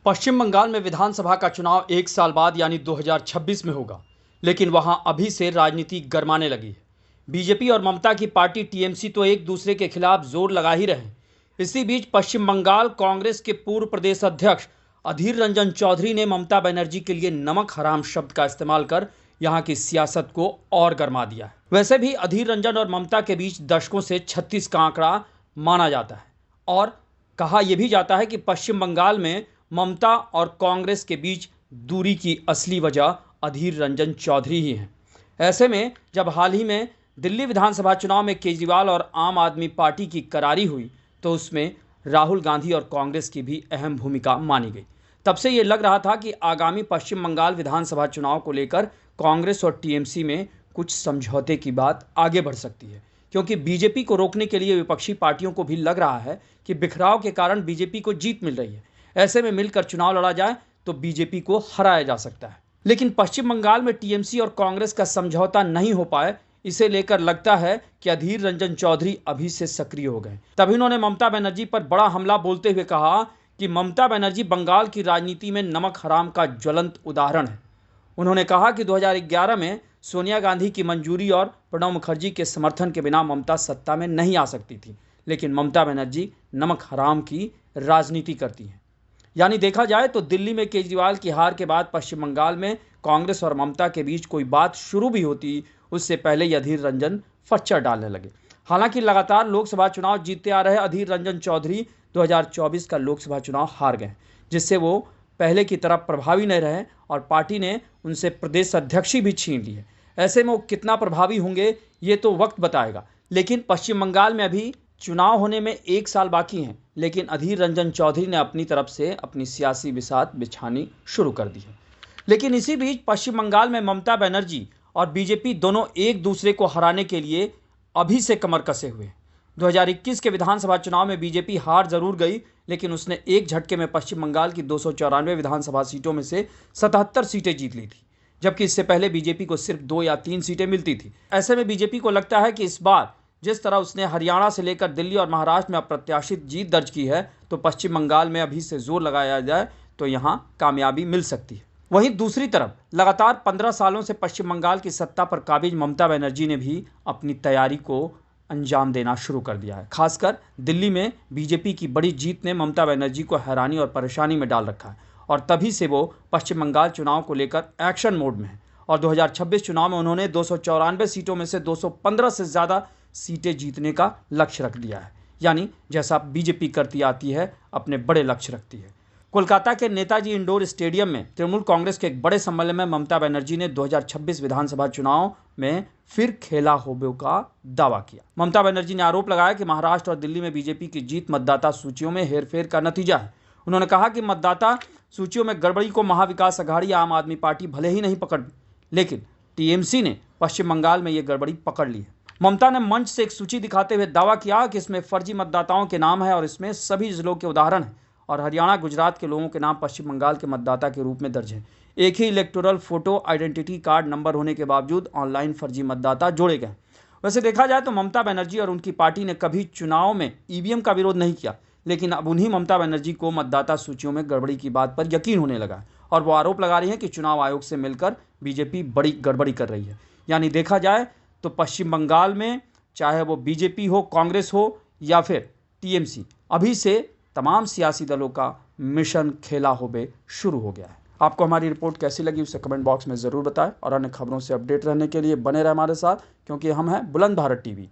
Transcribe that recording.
पश्चिम बंगाल में विधानसभा का चुनाव एक साल बाद यानी 2026 में होगा, लेकिन वहां अभी से राजनीति गरमाने लगी है। बीजेपी और ममता की पार्टी टीएमसी तो एक दूसरे के खिलाफ जोर लगा ही रहे हैं। इसी बीच पश्चिम बंगाल कांग्रेस के पूर्व प्रदेश अध्यक्ष अधीर रंजन चौधरी ने ममता बनर्जी के लिए नमक हराम शब्द का इस्तेमाल कर यहां की सियासत को और गरमा दिया है। वैसे भी अधीर रंजन और ममता के बीच दशकों से 36 का आंकड़ा माना जाता है और कहा यह भी जाता है कि पश्चिम बंगाल में ममता और कांग्रेस के बीच दूरी की असली वजह अधीर रंजन चौधरी ही हैं। ऐसे में जब हाल ही में दिल्ली विधानसभा चुनाव में केजरीवाल और आम आदमी पार्टी की करारी हुई तो उसमें राहुल गांधी और कांग्रेस की भी अहम भूमिका मानी गई। तब से ये लग रहा था कि आगामी पश्चिम बंगाल विधानसभा चुनाव को लेकर कांग्रेस और टीएमसी में कुछ समझौते की बात आगे बढ़ सकती है, क्योंकि बीजेपी को रोकने के लिए विपक्षी पार्टियों को भी लग रहा है कि बिखराव के कारण बीजेपी को जीत मिल रही है। ऐसे में मिलकर चुनाव लड़ा जाए तो बीजेपी को हराया जा सकता है। लेकिन पश्चिम बंगाल में टीएमसी और कांग्रेस का समझौता नहीं हो पाए, इसे लेकर लगता है कि अधीर रंजन चौधरी अभी से सक्रिय हो गए। तभी उन्होंने ममता बनर्जी पर बड़ा हमला बोलते हुए कहा कि ममता बनर्जी बंगाल की राजनीति में नमक हराम का ज्वलंत उदाहरण है। उन्होंने कहा कि 2011 में सोनिया गांधी की मंजूरी और प्रणब मुखर्जी के समर्थन के बिना ममता सत्ता में नहीं आ सकती थी, लेकिन ममता बनर्जी नमक हराम की राजनीति करती हैं। यानी देखा जाए तो दिल्ली में केजरीवाल की हार के बाद पश्चिम बंगाल में कांग्रेस और ममता के बीच कोई बात शुरू भी होती, उससे पहले ही अधीर रंजन फच्चर डालने लगे। हालांकि लगातार लोकसभा चुनाव जीतते आ रहे अधीर रंजन चौधरी 2024 का लोकसभा चुनाव हार गए, जिससे वो पहले की तरह प्रभावी नहीं रहे और पार्टी ने उनसे प्रदेश अध्यक्ष भी छीन ली है। ऐसे में वो कितना प्रभावी होंगे ये तो वक्त बताएगा। लेकिन पश्चिम बंगाल में अभी चुनाव होने में एक साल बाकी हैं, लेकिन अधीर रंजन चौधरी ने अपनी तरफ से अपनी सियासी बिसात बिछानी शुरू कर दी है। लेकिन इसी बीच पश्चिम बंगाल में ममता बनर्जी और बीजेपी दोनों एक दूसरे को हराने के लिए अभी से कमर कसे हुए हैं। 2021 के विधानसभा चुनाव में बीजेपी हार जरूर गई, लेकिन उसने एक झटके में पश्चिम बंगाल की 294 विधानसभा सीटों में से 77 सीटें जीत ली थी, जबकि इससे पहले बीजेपी को सिर्फ 2 या 3 सीटें मिलती थी। ऐसे में बीजेपी को लगता है कि इस बार जिस तरह उसने हरियाणा से लेकर दिल्ली और महाराष्ट्र में अप्रत्याशित जीत दर्ज की है, तो पश्चिम बंगाल में अभी से जोर लगाया जाए तो यहां कामयाबी मिल सकती है। वहीं दूसरी तरफ लगातार 15 सालों से पश्चिम बंगाल की सत्ता पर काबिज ममता बनर्जी ने भी अपनी तैयारी को अंजाम देना शुरू कर दिया है। खासकर दिल्ली में बीजेपी की बड़ी जीत ने ममता बनर्जी को हैरानी और परेशानी में डाल रखा है और तभी से वो पश्चिम बंगाल चुनाव को लेकर एक्शन मोड में है और 2026 चुनाव में उन्होंने 294 सीटों में से 215 से ज़्यादा सीटें जीतने का लक्ष्य रख लिया है। यानी जैसा बीजेपी करती आती है, अपने बड़े लक्ष्य रखती है। कोलकाता के नेताजी इंडोर स्टेडियम में तृणमूल कांग्रेस के एक बड़े सम्मेलन में ममता बनर्जी ने 2026 विधानसभा चुनाव में फिर खेला होबे का दावा किया। ममता बनर्जी ने आरोप लगाया कि महाराष्ट्र और दिल्ली में बीजेपी की जीत मतदाता सूचियों में हेरफेर का नतीजा है। उन्होंने कहा कि मतदाता सूचियों में गड़बड़ी को महाविकास अघाड़ी आम आदमी पार्टी भले ही नहीं पकड़, लेकिन टीएमसी ने पश्चिम बंगाल में ये गड़बड़ी पकड़ ली है। ममता ने मंच से एक सूची दिखाते हुए दावा किया कि इसमें फर्जी मतदाताओं के नाम है और इसमें सभी जिलों के उदाहरण हैं और हरियाणा गुजरात के लोगों के नाम पश्चिम बंगाल के मतदाता के रूप में दर्ज है। एक ही electoral photo identity card number होने के बावजूद ऑनलाइन फर्जी मतदाता जोड़े गए। वैसे देखा जाए तो ममता बनर्जी और उनकी पार्टी ने कभी चुनाव में ईवीएम का विरोध नहीं किया, लेकिन अब उन्हीं ममता बनर्जी को मतदाता सूचियों में गड़बड़ी की बात पर यकीन होने लगा और वो आरोप लगा रही है कि चुनाव आयोग से मिलकर बीजेपी बड़ी गड़बड़ी कर रही है। यानी देखा जाए तो पश्चिम बंगाल में चाहे वो बीजेपी हो, कांग्रेस हो या फिर टीएमसी, अभी से तमाम सियासी दलों का मिशन खेला होबे शुरू हो गया है। आपको हमारी रिपोर्ट कैसी लगी उसे कमेंट बॉक्स में ज़रूर बताएं और अन्य खबरों से अपडेट रहने के लिए बने रहे हमारे साथ, क्योंकि हम हैं बुलंद भारत टीवी।